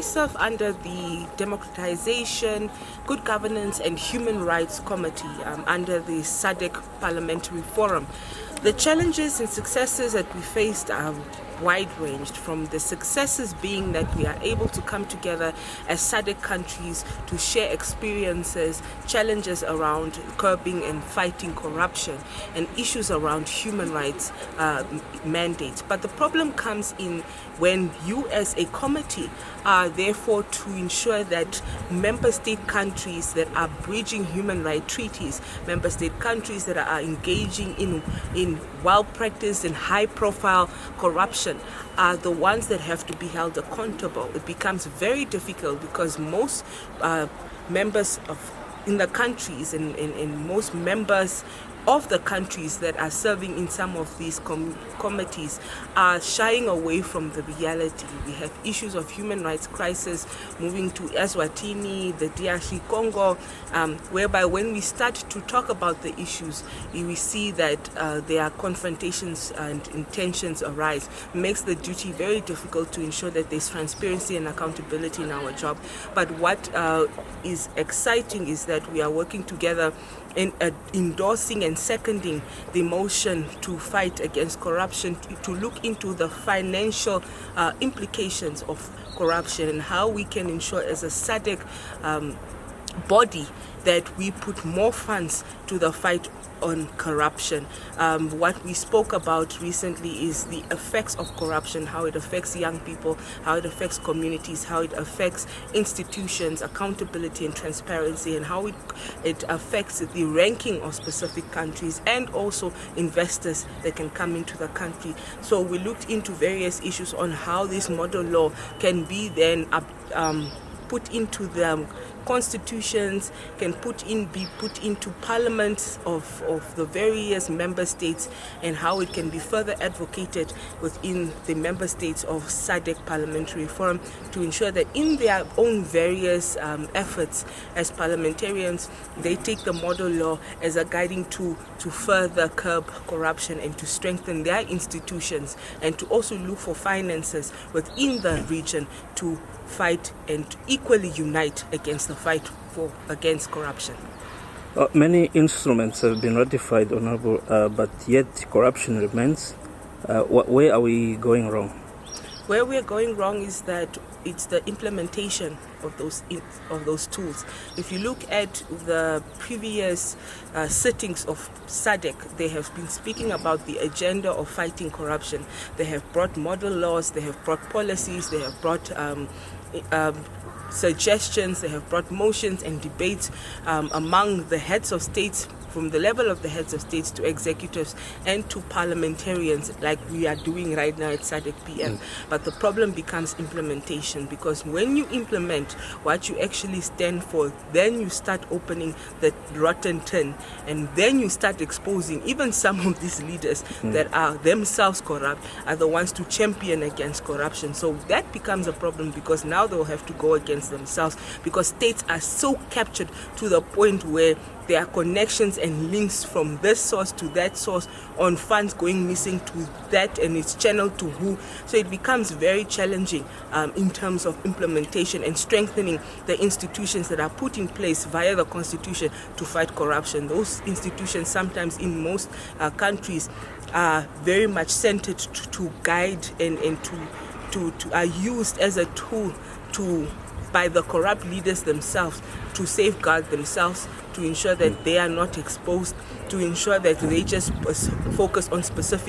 I serve under the Democratization, Good Governance and Human Rights Committee under the SADC Parliamentary Forum. The challenges and successes that we faced are wide-ranged, from the successes being that we are able to come together as SADC countries to share experiences, challenges around curbing and fighting corruption, and issues around human rights mandates. But the problem comes in when you as a committee are therefore to ensure that member state countries that are breaching human rights treaties, member state countries that are engaging in well-practiced and high-profile corruption are the ones that have to be held accountable. It becomes very difficult because most members in the countries and most members of the countries that are serving in some of these committees are shying away from the reality. We have issues of human rights crisis moving to Eswatini, the DRC Congo, whereby when we start to talk about the issues, we see that there are confrontations and intentions arise. It makes the duty very difficult to ensure that there's transparency and accountability in our job. But what is exciting is that we are working together in endorsing and seconding the motion to fight against corruption, to look into the financial implications of corruption and how we can ensure as a SADC body that we put more funds to the fight on corruption. What we spoke about recently is the effects of corruption, how it affects young people, how it affects communities, how it affects institutions, accountability and transparency, and how it affects the ranking of specific countries and also investors that can come into the country. So we looked into various issues on how this model law can be then put into the constitutions, can be put into parliaments of the various member states, and how it can be further advocated within the member states of SADC Parliamentary Forum to ensure that in their own various efforts as parliamentarians, they take the model law as a guiding tool to further curb corruption and to strengthen their institutions, and to also look for finances within the region to fight and equally unite against the fight against corruption. Many instruments have been ratified, Honorable, but yet corruption remains. Where are we going wrong? Where we are going wrong is that it's the implementation of those tools. If you look at the previous sittings of SADC, they have been speaking about the agenda of fighting corruption. They have brought model laws, they have brought policies, they have brought suggestions, they have brought motions and debates among the heads of states, from the level of the heads of states to executives and to parliamentarians, like we are doing right now at SADC-PF. But the problem becomes implementation, because when you implement what you actually stand for, then you start opening the rotten tin, and then you start exposing even some of these leaders that are themselves corrupt are the ones to champion against corruption. So that becomes a problem, because now they'll have to go against themselves, because states are so captured to the point where there are connections and links from this source to that source on funds going missing to that, and it's channeled to who. So it becomes very challenging in terms of implementation and strengthening the institutions that are put in place via the constitution to fight corruption. Those institutions sometimes in most countries are very much centered to guide and to are used as a tool by the corrupt leaders themselves to safeguard themselves, to ensure that they are not exposed, to ensure that they just focus on specific